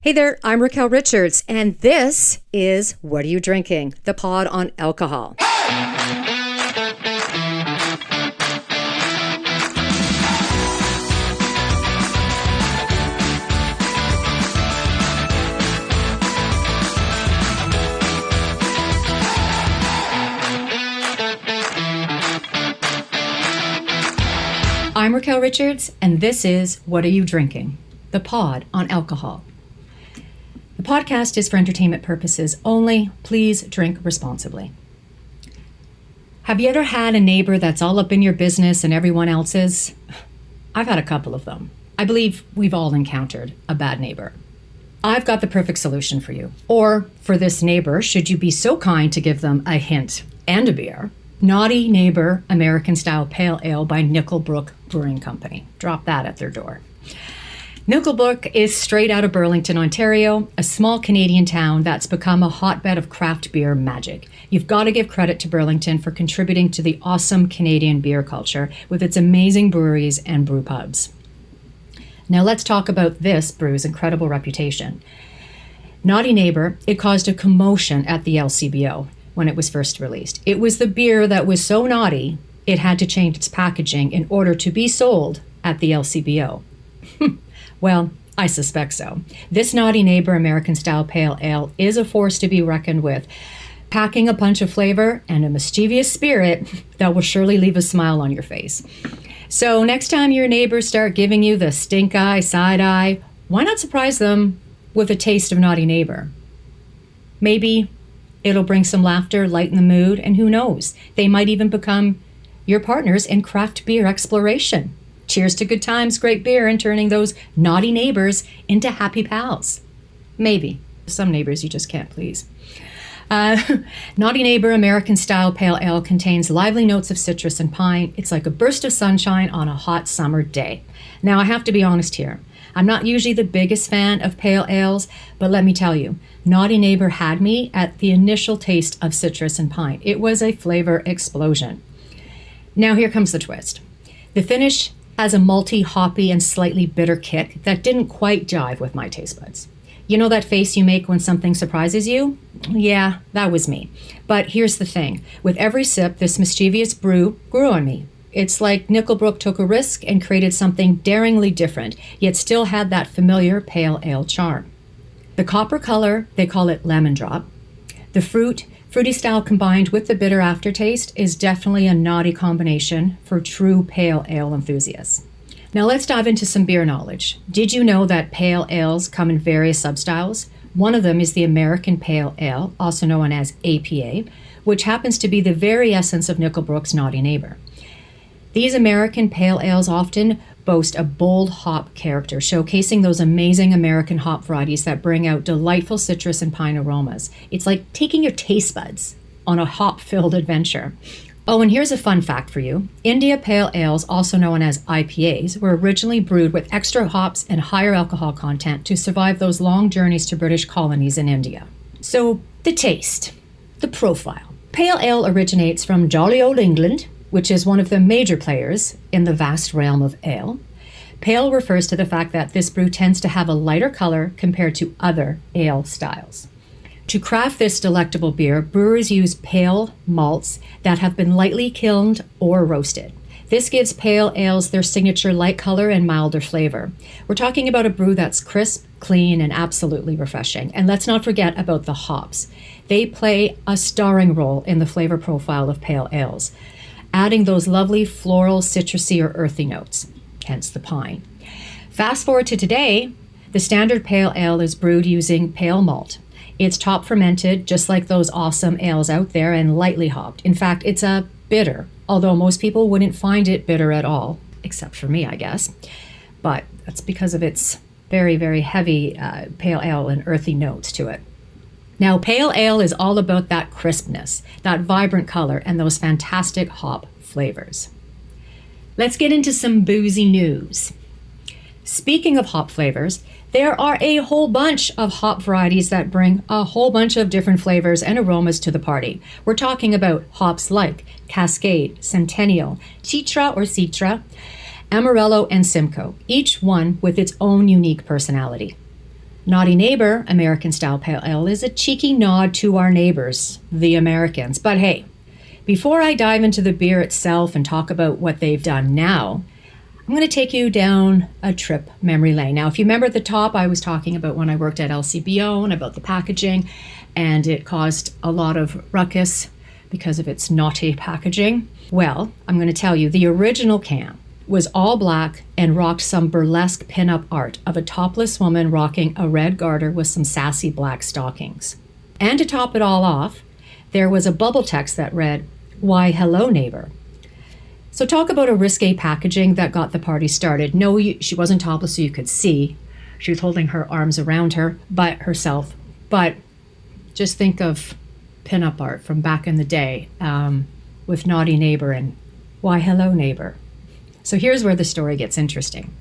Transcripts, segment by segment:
Hey there, I'm Raquel Richards, and this is What Are You Drinking? The pod on alcohol. I'm Raquel Richards, and this is What Are You Drinking? The pod on alcohol. The podcast is for entertainment purposes only. Please drink responsibly. Have you ever had a neighbor that's all up in your business and everyone else's? I've had a couple of them. I believe we've all encountered a bad neighbor. I've got the perfect solution for you. Or for this neighbor, should you be so kind to give them a hint and a beer. Naughty Neighbour American Style Pale Ale by Nickelbrook Brewing Company. Drop that at their door. Nickelbrook is straight out of Burlington, Ontario, a small Canadian town that's become a hotbed of craft beer magic. You've got to give credit to Burlington for contributing to the awesome Canadian beer culture with its amazing breweries and brew pubs. Now let's talk about this brew's incredible reputation. Naughty Neighbour, it caused a commotion at the LCBO when it was first released. It was the beer that was so naughty, it had to change its packaging in order to be sold at the LCBO. Well, I suspect so. This Naughty Neighbour American Style Pale Ale is a force to be reckoned with, packing a punch of flavor and a mischievous spirit that will surely leave a smile on your face. So next time your neighbors start giving you the stink eye, side eye, why not surprise them with a taste of Naughty Neighbour? Maybe it'll bring some laughter, lighten the mood, and who knows, they might even become your partners in craft beer exploration. Cheers to good times, great beer, and turning those naughty neighbors into happy pals. Maybe. Some neighbors you just can't please. Naughty Neighbour American Style Pale Ale contains lively notes of citrus and pine. It's like a burst of sunshine on a hot summer day. Now, I have to be honest here. I'm not usually the biggest fan of pale ales, but let me tell you, Naughty Neighbour had me at the initial taste of citrus and pine. It was a flavor explosion. Now, here comes the twist. The finish has a malty, hoppy, and slightly bitter kick that didn't quite jive with my taste buds. You know that face you make when something surprises you? Yeah, that was me. But here's the thing. With every sip, this mischievous brew grew on me. It's like Nickelbrook took a risk and created something daringly different, yet still had that familiar pale ale charm. The copper color, they call it lemon drop. The fruity style combined with the bitter aftertaste is definitely a naughty combination for true pale ale enthusiasts. Now let's dive into some beer knowledge. Did you know that pale ales come in various substyles? One of them is the American Pale Ale, also known as APA, which happens to be the very essence of Nickelbrook's Naughty Neighbour. These American pale ales often boast a bold hop character, showcasing those amazing American hop varieties that bring out delightful citrus and pine aromas. It's like taking your taste buds on a hop-filled adventure. Oh, and here's a fun fact for you. India Pale Ales, also known as IPAs, were originally brewed with extra hops and higher alcohol content to survive those long journeys to British colonies in India. So, the taste, the profile. Pale ale originates from jolly old England, which is one of the major players in the vast realm of ale. Pale refers to the fact that this brew tends to have a lighter color compared to other ale styles. To craft this delectable beer, brewers use pale malts that have been lightly kilned or roasted. This gives pale ales their signature light color and milder flavor. We're talking about a brew that's crisp, clean, and absolutely refreshing. And let's not forget about the hops. They play a starring role in the flavor profile of pale ales, adding those lovely floral, citrusy, or earthy notes, hence the pine. Fast forward to today, the standard pale ale is brewed using pale malt. It's top fermented, just like those awesome ales out there, and lightly hopped. In fact, it's a bitter, although most people wouldn't find it bitter at all, except for me, I guess. But that's because of its very, very heavy pale ale and earthy notes to it. Now, pale ale is all about that crispness, that vibrant color, and those fantastic hop flavors. Let's get into some boozy news. Speaking of hop flavors, there are a whole bunch of hop varieties that bring a whole bunch of different flavors and aromas to the party. We're talking about hops like Cascade, Centennial, Citra, Amarillo, and Simcoe, each one with its own unique personality. Naughty Neighbour American Style Pale Ale is a cheeky nod to our neighbors, the Americans. But hey, before I dive into the beer itself and talk about what they've done now, I'm going to take you down a trip memory lane. Now, if you remember at the top, I was talking about when I worked at LCBO and about the packaging, and it caused a lot of ruckus because of its naughty packaging. Well, I'm going to tell you, the original can was all black and rocked some burlesque pin-up art of a topless woman rocking a red garter with some sassy black stockings. And to top it all off, there was a bubble text that read, "Why, hello, neighbor." So talk about a risque packaging that got the party started. No, she wasn't topless so you could see. She was holding her arms around herself. But just think of pin-up art from back in the day with Naughty Neighbor and Why, hello, neighbor. So here's where the story gets interesting.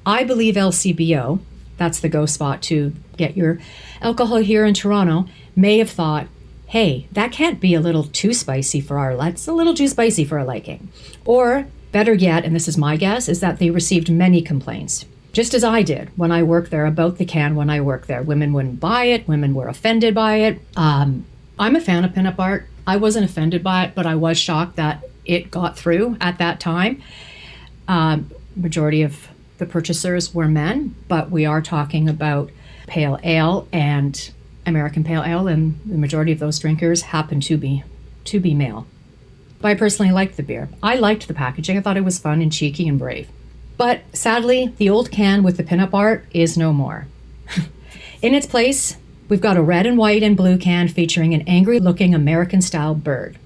I believe LCBO, that's the go spot to get your alcohol here in Toronto, may have thought, hey, that can't be a little too spicy for that's a little too spicy for our liking. Or better yet, and this is my guess, is that they received many complaints, just as I did when I worked there, about the can when I worked there. Women wouldn't buy it, women were offended by it. I'm a fan of pinup art. I wasn't offended by it, but I was shocked that it got through at that time. Majority of the purchasers were men, but we are talking about pale ale and American pale ale, and the majority of those drinkers happen to be male. But I personally liked the beer. I liked the packaging. I thought it was fun and cheeky and brave. But sadly, the old can with the pinup art is no more. In its place, we've got a red and white and blue can featuring an angry-looking American-style bird.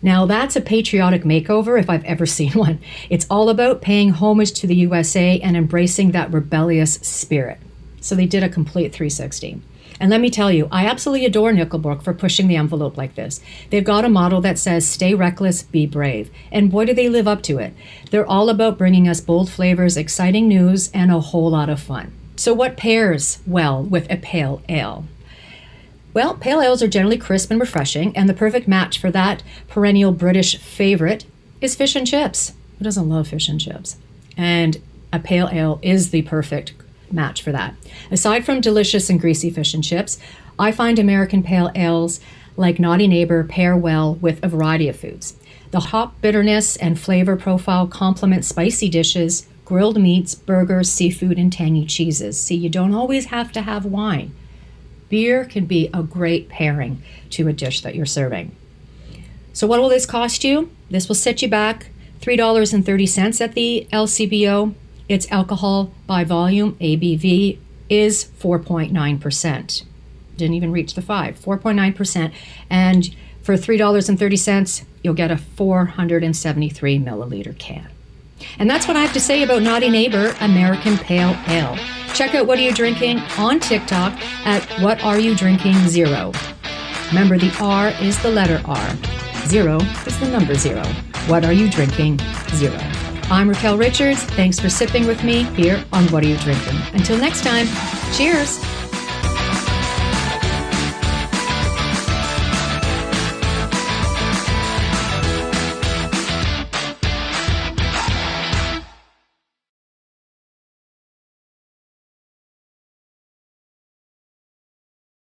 Now, that's a patriotic makeover if I've ever seen one. It's all about paying homage to the USA and embracing that rebellious spirit. So they did a complete 360. And let me tell you, I absolutely adore Nickelbrook for pushing the envelope like this. They've got a motto that says, stay reckless, be brave. And boy, do they live up to it. They're all about bringing us bold flavors, exciting news, and a whole lot of fun. So what pairs well with a pale ale? Well, pale ales are generally crisp and refreshing, and the perfect match for that perennial British favorite is fish and chips. Who doesn't love fish and chips? And a pale ale is the perfect match for that. Aside from delicious and greasy fish and chips, I find American pale ales like Naughty Neighbor pair well with a variety of foods. The hop bitterness and flavor profile complement spicy dishes, grilled meats, burgers, seafood, and tangy cheeses. See, you don't always have to have wine. Beer can be a great pairing to a dish that you're serving. So what will this cost you? This will set you back $3.30 at the LCBO. Its alcohol by volume, ABV, is 4.9%. Didn't even reach the 5, 4.9%. And for $3.30, you'll get a 473 milliliter can. And that's what I have to say about Naughty Neighbor American Pale Ale. Check out What Are You Drinking on TikTok at What Are You Drinking 0. Remember, the R is the letter R. 0 is the number 0. What Are You Drinking 0. I'm Raquel Richards. Thanks for sipping with me here on What Are You Drinking? Until next time, cheers.